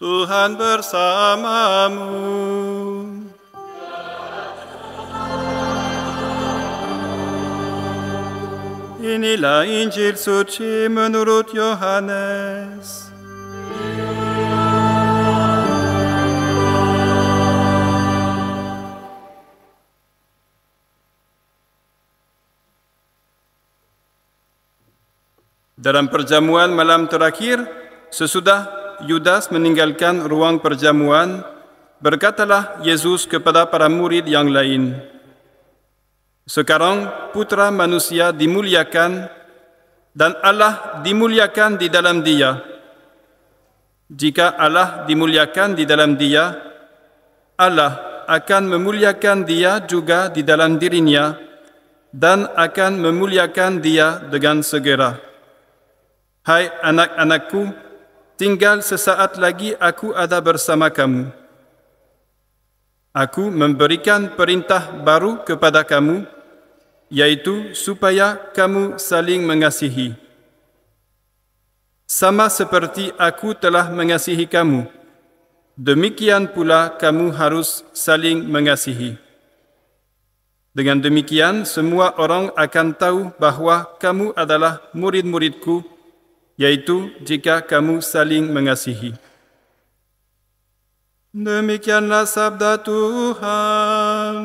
Tuhan bersamamu. Inilah Injil suci menurut Yohanes. Dalam perjamuan malam terakhir, sesudah Yudas meninggalkan ruang perjamuan, berkatalah Yesus kepada para murid yang lain, "Sekarang Putra Manusia dimuliakan dan Allah dimuliakan di dalam Dia. Jika Allah dimuliakan di dalam Dia, Allah akan memuliakan Dia juga di dalam dirinya dan akan memuliakan Dia dengan segera. Hai anak-anakku, tinggal sesaat lagi aku ada bersama kamu. Aku memberikan perintah baru kepada kamu, yaitu supaya kamu saling mengasihi. Sama seperti aku telah mengasihi kamu, demikian pula kamu harus saling mengasihi. Dengan demikian, semua orang akan tahu bahawa kamu adalah murid-muridku, yaitu jika kamu saling mengasihi." Demikianlah sabda Tuhan.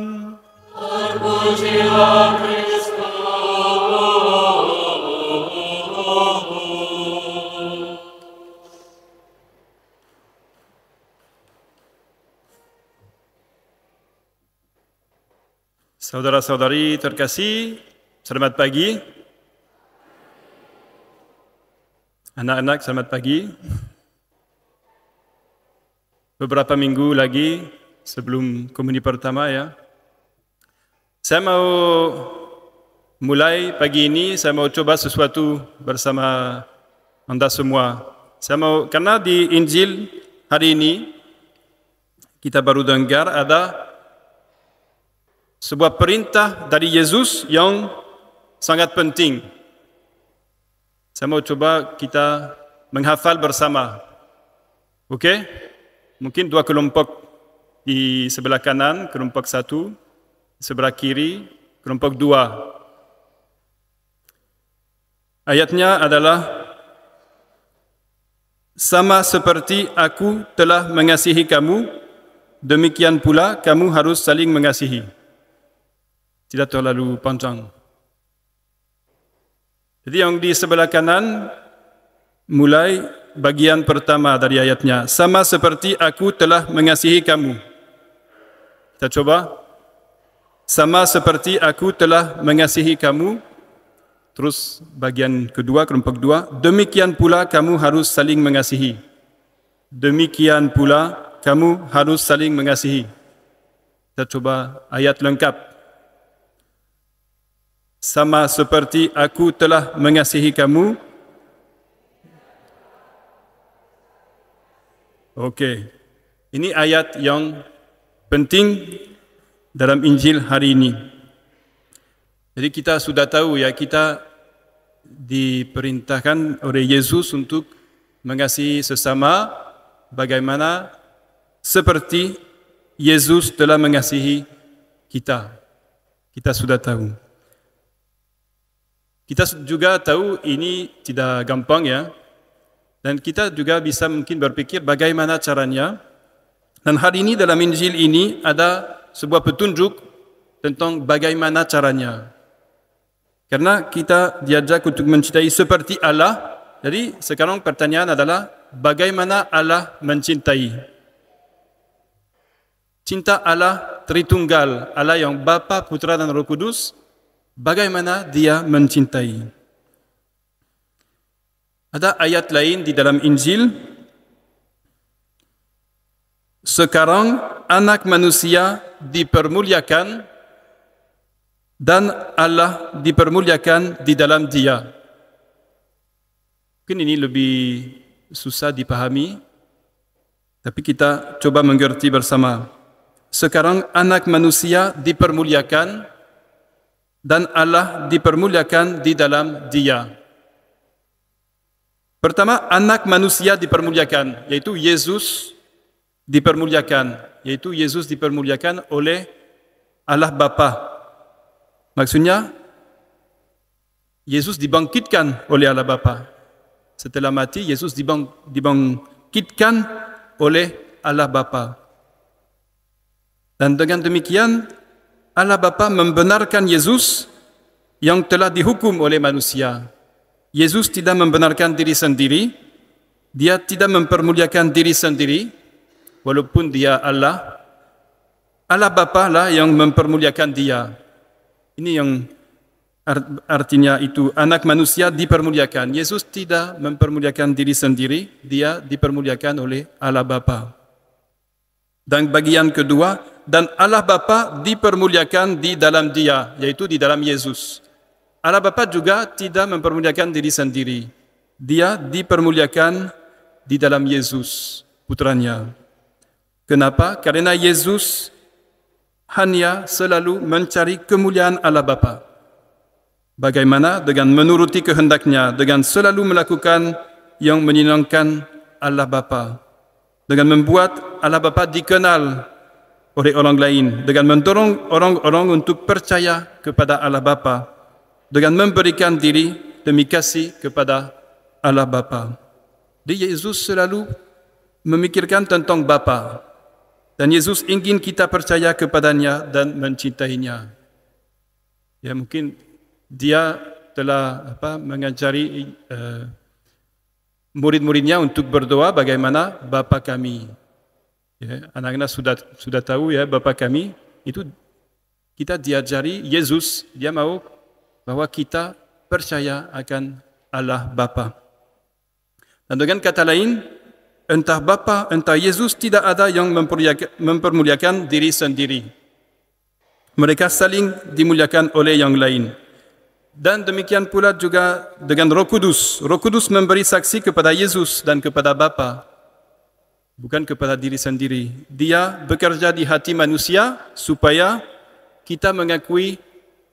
Terpujilah Kristus. Saudara-saudari terkasih, selamat pagi. Anak-anak, selamat pagi. Beberapa minggu lagi sebelum komuni pertama ya. Saya mau mulai pagi ini, saya mau coba sesuatu bersama anda semua. Karena di Injil hari ini kita baru dengar ada sebuah perintah dari Yesus yang sangat penting. Saya mau coba kita menghafal bersama. Okey? Mungkin dua kelompok di sebelah kanan, kelompok satu, sebelah kiri, kelompok dua. Ayatnya adalah, "Sama seperti aku telah mengasihi kamu, demikian pula kamu harus saling mengasihi." Tidak terlalu panjang. Jadi yang di sebelah kanan, mulai bagian pertama dari ayatnya. "Sama seperti aku telah mengasihi kamu." Kita coba. "Sama seperti aku telah mengasihi kamu." Terus bagian kedua, kelompok dua. "Demikian pula kamu harus saling mengasihi." Demikian pula kamu harus saling mengasihi. Kita coba ayat lengkap. "Sama seperti aku telah mengasihi kamu." Okey. Ini ayat yang penting dalam Injil hari ini. Jadi kita sudah tahu ya, kita diperintahkan oleh Yesus untuk mengasihi sesama bagaimana seperti Yesus telah mengasihi kita. Kita sudah tahu. Kita juga tahu ini tidak gampang ya. Dan kita juga bisa mungkin berpikir bagaimana caranya. Dan hari ini dalam Injil ini ada sebuah petunjuk tentang bagaimana caranya. Karena kita diajak untuk mencintai seperti Allah. Jadi sekarang pertanyaan adalah bagaimana Allah mencintai. Cinta Allah Tritunggal, Allah yang Bapa, Putra dan Roh Kudus, bagaimana Dia mencintai. Ada ayat lain di dalam Injil. "Sekarang anak manusia dipermuliakan dan Allah dipermuliakan di dalam Dia." Mungkin ini lebih susah dipahami, tapi kita coba mengerti bersama. Sekarang anak manusia dipermuliakan dan Allah dipermuliakan di dalam Dia. Pertama, anak manusia dipermuliakan, yaitu Yesus dipermuliakan, yaitu Yesus dipermuliakan oleh Allah Bapa. Maksudnya, Yesus dibangkitkan oleh Allah Bapa. Setelah mati, Yesus dibangkitkan oleh Allah Bapa. Dan dengan demikian, Allah Bapa membenarkan Yesus yang telah dihukum oleh manusia. Yesus tidak membenarkan diri sendiri, dia tidak mempermuliakan diri sendiri, walaupun dia Allah. Allah Bapa lah yang mempermuliakan dia. Ini yang artinya itu, anak manusia dipermuliakan. Yesus tidak mempermuliakan diri sendiri, dia dipermuliakan oleh Allah Bapa. Dan bagian kedua, dan Allah Bapa dipermuliakan di dalam dia, yaitu di dalam Yesus. Allah Bapa juga tidak mempermuliakan diri sendiri. Dia dipermuliakan di dalam Yesus, putranya. Kenapa? Karena Yesus hanya selalu mencari kemuliaan Allah Bapa. Bagaimana? Dengan menuruti kehendaknya, dengan selalu melakukan yang menyenangkan Allah Bapa. Dengan membuat Allah Bapa dikenal oleh orang lain, dengan mendorong orang-orang untuk percaya kepada Allah Bapa, dengan memberikan diri demi kasih kepada Allah Bapa. Jadi Yesus selalu memikirkan tentang Bapa, dan Yesus ingin kita percaya kepadanya dan mencintainya. Ya, mungkin dia telah mengajari murid-muridnya untuk berdoa bagaimana Bapa kami. Ya, anak-anak sudah tahu ya, Bapa kami itu kita diajari Yesus, dia mau bahwa kita percaya akan Allah Bapa. Dan dengan kata lain, entah Bapa, entah Yesus, tidak ada yang mempermuliakan diri sendiri. Mereka saling dimuliakan oleh yang lain. Dan demikian pula juga dengan Roh Kudus. Roh Kudus memberi saksi kepada Yesus dan kepada Bapa, bukan kepada diri sendiri. Dia bekerja di hati manusia supaya kita mengakui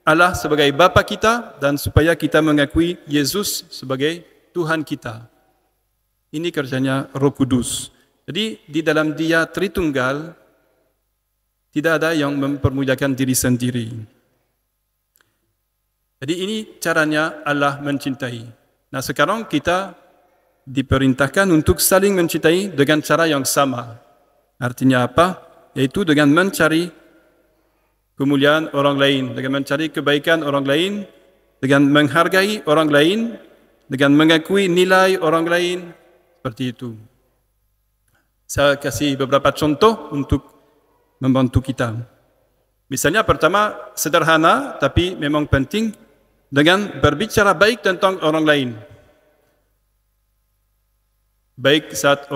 Allah sebagai Bapa kita dan supaya kita mengakui Yesus sebagai Tuhan kita. Ini kerjanya Roh Kudus. Jadi di dalam Dia Tritunggal tidak ada yang mempermuliakan diri sendiri. Jadi ini caranya Allah mencintai. Nah, sekarang kita diperintahkan untuk saling mencintai dengan cara yang sama. Artinya apa? Yaitu dengan mencari kemuliaan orang lain, dengan mencari kebaikan orang lain, dengan menghargai orang lain, dengan mengakui nilai orang lain, seperti itu. Saya kasih beberapa contoh untuk membantu kita. Misalnya pertama, sederhana tapi memang penting, dengan berbicara baik tentang orang lain. Baik saat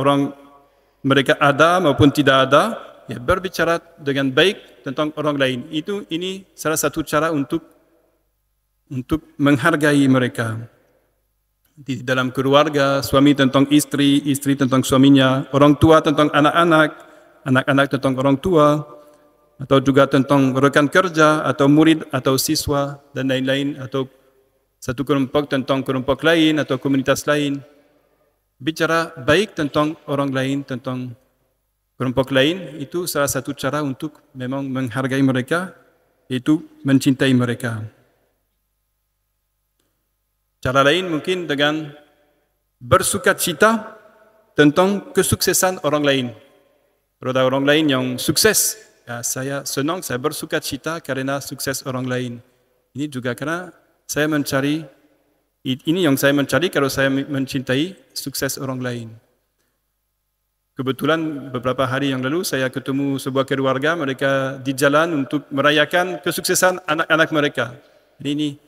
mereka ada maupun tidak ada, ya, berbicara dengan baik tentang orang lain. Ini salah satu cara untuk menghargai mereka. Di dalam keluarga, suami tentang istri, istri tentang suaminya, orang tua tentang anak-anak, anak-anak tentang orang tua, atau juga tentang rekan kerja, atau murid, atau siswa, dan lain-lain, atau satu kelompok tentang kelompok lain, atau komunitas lain. Bicara baik tentang orang lain, tentang kelompok lain, itu salah satu cara untuk memang menghargai mereka, yaitu mencintai mereka. Cara lain mungkin dengan bersukacita tentang kesuksesan orang lain. Kalau ada orang lain yang sukses, ya, saya senang, saya bersukacita karena sukses orang lain. Ini juga karena saya mencari, ini yang saya mencari kalau saya mencintai sukses orang lain. Kebetulan beberapa hari yang lalu saya ketemu sebuah keluarga, mereka di jalan untuk merayakan kesuksesan anak-anak mereka. Ini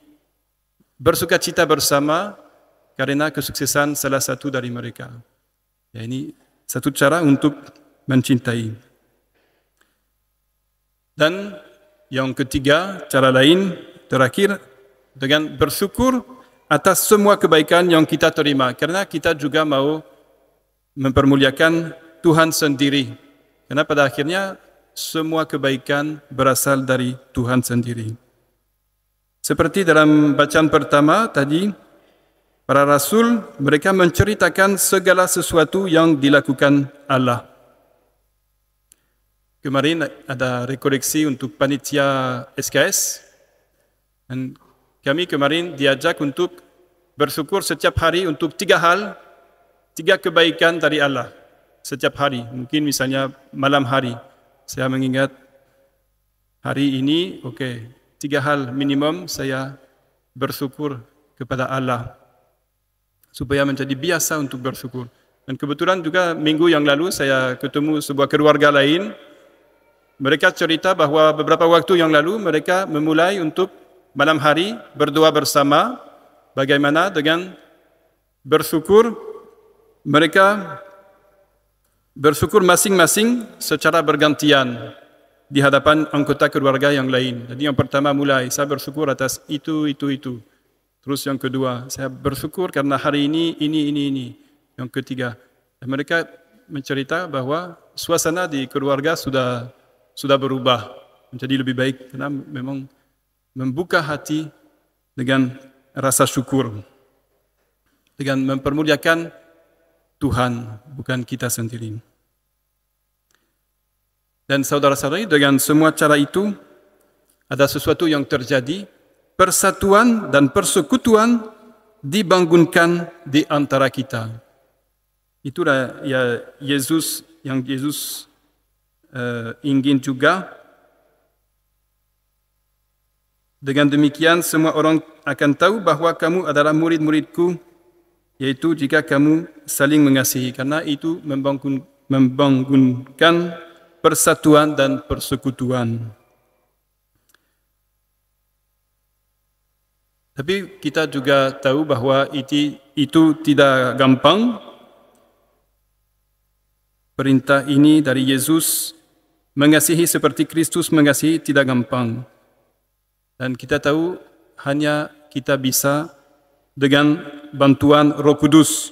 bersukacita bersama karena kesuksesan salah satu dari mereka. Ya, ini satu cara untuk mencintai. Dan yang ketiga, cara lain terakhir, dengan bersyukur atas semua kebaikan yang kita terima, karena kita juga mau mempermuliakan Tuhan sendiri. Karena pada akhirnya semua kebaikan berasal dari Tuhan sendiri. Seperti dalam bacaan pertama tadi, Para rasul, mereka menceritakan segala sesuatu yang dilakukan Allah. Kemarin ada rekoreksi untuk panitia SKS. Dan kami kemarin diajak untuk bersyukur setiap hari untuk 3 hal, 3 kebaikan dari Allah. Setiap hari, mungkin misalnya malam hari. Saya mengingat hari ini, 3 hal minimum saya bersyukur kepada Allah. Supaya menjadi biasa untuk bersyukur. Dan kebetulan juga minggu yang lalu saya ketemu sebuah keluarga lain. Mereka cerita bahwa beberapa waktu yang lalu mereka memulai untuk malam hari berdoa bersama. Bagaimana dengan bersyukur, mereka bersyukur masing-masing secara bergantian di hadapan anggota keluarga yang lain. Jadi yang pertama mulai, saya bersyukur atas itu. Terus yang kedua, saya bersyukur karena hari ini. Yang ketiga, dan mereka mencerita bahwa suasana di keluarga sudah berubah menjadi lebih baik karena memang membuka hati dengan rasa syukur, dengan mempermuliakan Tuhan, bukan kita sendiri. Dan saudara-saudari, dengan semua cara itu ada sesuatu yang terjadi. Persatuan dan persekutuan dibangunkan di antara kita. Itulah ya Yesus ingin juga. Dengan demikian semua orang akan tahu bahwa kamu adalah murid-muridku, yaitu jika kamu saling mengasihi. Karena itu membangunkan persatuan dan persekutuan. Tapi kita juga tahu bahwa itu tidak gampang. Perintah ini dari Yesus, mengasihi seperti Kristus mengasihi, tidak gampang. Dan kita tahu hanya kita bisa dengan bantuan Roh Kudus.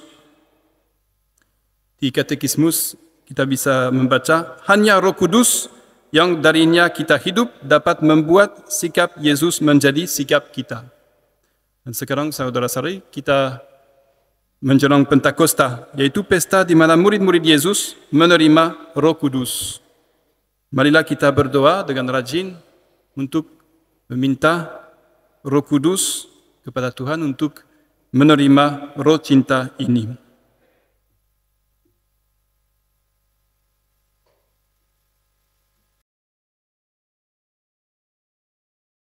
Di Katekismus kita bisa membaca, hanya Roh Kudus yang darinya kita hidup dapat membuat sikap Yesus menjadi sikap kita. Dan sekarang saudara-saudari, kita menjelang Pentakosta, yaitu pesta di mana murid-murid Yesus menerima Roh Kudus. Marilah kita berdoa dengan rajin untuk meminta Roh Kudus kepada Tuhan untuk menerima roh cinta ini.